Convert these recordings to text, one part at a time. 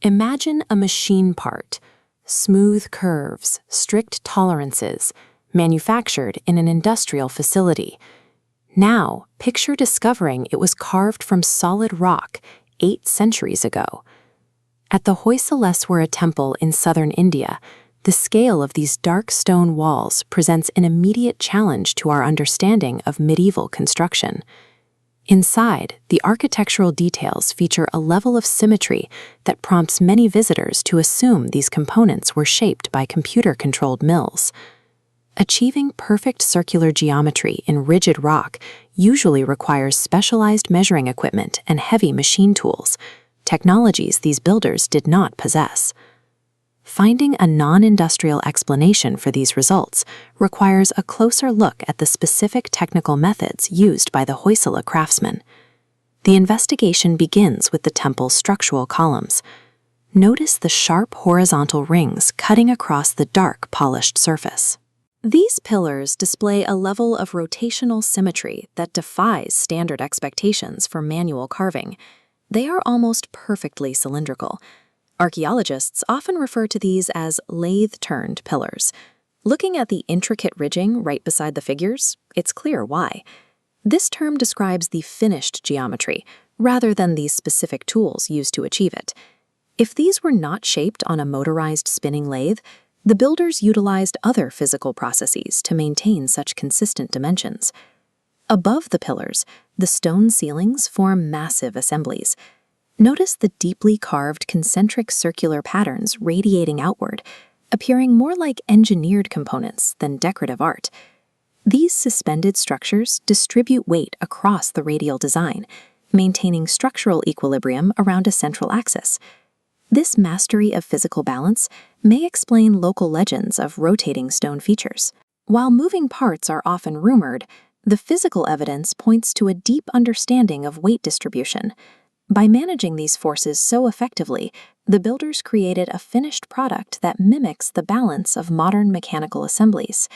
Imagine a machine part, smooth curves, strict tolerances, manufactured in an industrial facility. Now, picture discovering it was carved from solid rock 8 centuries ago. At the Hoysaleswara Temple in southern India, the scale of these dark stone walls presents an immediate challenge to our understanding of medieval construction. Inside, the architectural details feature a level of symmetry that prompts many visitors to assume these components were shaped by computer-controlled mills. Achieving perfect circular geometry in rigid rock usually requires specialized measuring equipment and heavy machine tools, technologies these builders did not possess. Finding a non-industrial explanation for these results requires a closer look at the specific technical methods used by the Hoysala craftsmen. The investigation begins with the temple's structural columns. Notice the sharp horizontal rings cutting across the dark polished surface. These pillars display a level of rotational symmetry that defies standard expectations for manual carving. They are almost perfectly cylindrical. Archaeologists often refer to these as lathe-turned pillars. Looking at the intricate ridging right beside the figures, it's clear why. This term describes the finished geometry, rather than the specific tools used to achieve it. If these were not shaped on a motorized spinning lathe, the builders utilized other physical processes to maintain such consistent dimensions. Above the pillars, the stone ceilings form massive assemblies. Notice the deeply carved concentric circular patterns radiating outward, appearing more like engineered components than decorative art. These suspended structures distribute weight across the radial design, maintaining structural equilibrium around a central axis. This mastery of physical balance may explain local legends of rotating stone features. While moving parts are often rumored, the physical evidence points to a deep understanding of weight distribution. By managing these forces so effectively, the builders created a finished product that mimics the balance of modern mechanical assemblies.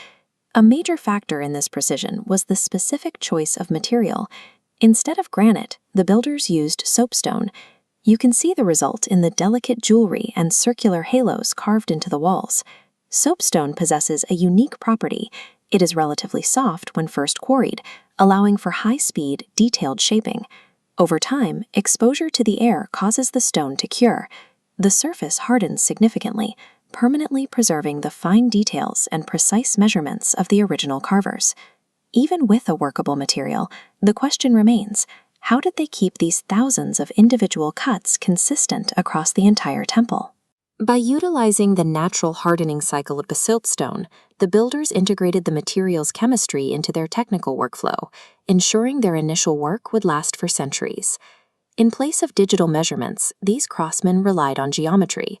A major factor in this precision was the specific choice of material. Instead of granite, the builders used soapstone. You can see the result in the delicate jewelry and circular halos carved into the walls. Soapstone possesses a unique property. It is relatively soft when first quarried, allowing for high-speed, detailed shaping. Over time, exposure to the air causes the stone to cure. The surface hardens significantly, permanently preserving the fine details and precise measurements of the original carvers. Even with a workable material, the question remains, how did they keep these thousands of individual cuts consistent across the entire temple? By utilizing the natural hardening cycle of basalt stone, the builders integrated the material's chemistry into their technical workflow, ensuring their initial work would last for centuries. In place of digital measurements, these craftsmen relied on geometry.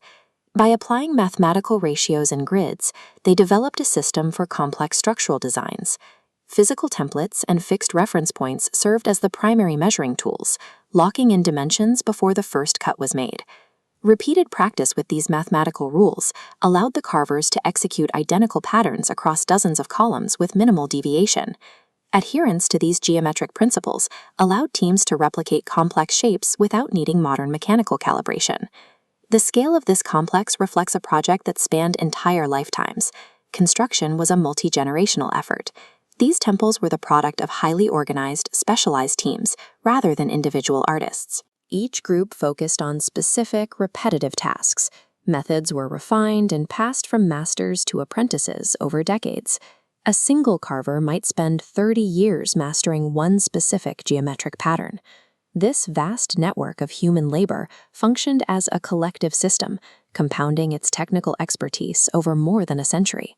By applying mathematical ratios and grids, they developed a system for complex structural designs. Physical templates and fixed reference points served as the primary measuring tools, locking in dimensions before the first cut was made. Repeated practice with these mathematical rules allowed the carvers to execute identical patterns across dozens of columns with minimal deviation. Adherence to these geometric principles allowed teams to replicate complex shapes without needing modern mechanical calibration. The scale of this complex reflects a project that spanned entire lifetimes. Construction was a multi-generational effort. These temples were the product of highly organized, specialized teams rather than individual artists. Each group focused on specific, repetitive tasks. Methods were refined and passed from masters to apprentices over decades. A single carver might spend 30 years mastering one specific geometric pattern. This vast network of human labor functioned as a collective system, compounding its technical expertise over more than a century.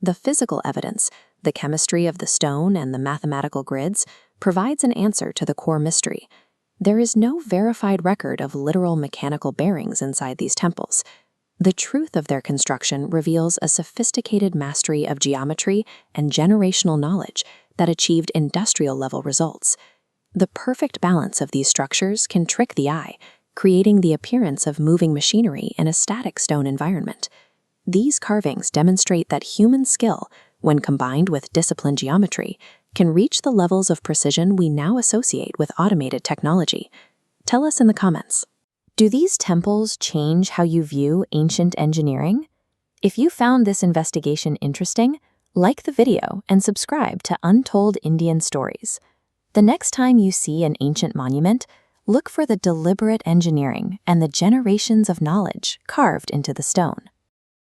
The physical evidence, the chemistry of the stone and the mathematical grids, provides an answer to the core mystery. There is no verified record of literal mechanical bearings inside these temples. The truth of their construction reveals a sophisticated mastery of geometry and generational knowledge that achieved industrial-level results. The perfect balance of these structures can trick the eye, creating the appearance of moving machinery in a static stone environment. These carvings demonstrate that human skill, when combined with disciplined geometry, can reach the levels of precision we now associate with automated technology. Tell us in the comments. Do these temples change how you view ancient engineering? If you found this investigation interesting, like the video and subscribe to Untold Indian Stories. The next time you see an ancient monument, look for the deliberate engineering and the generations of knowledge carved into the stone.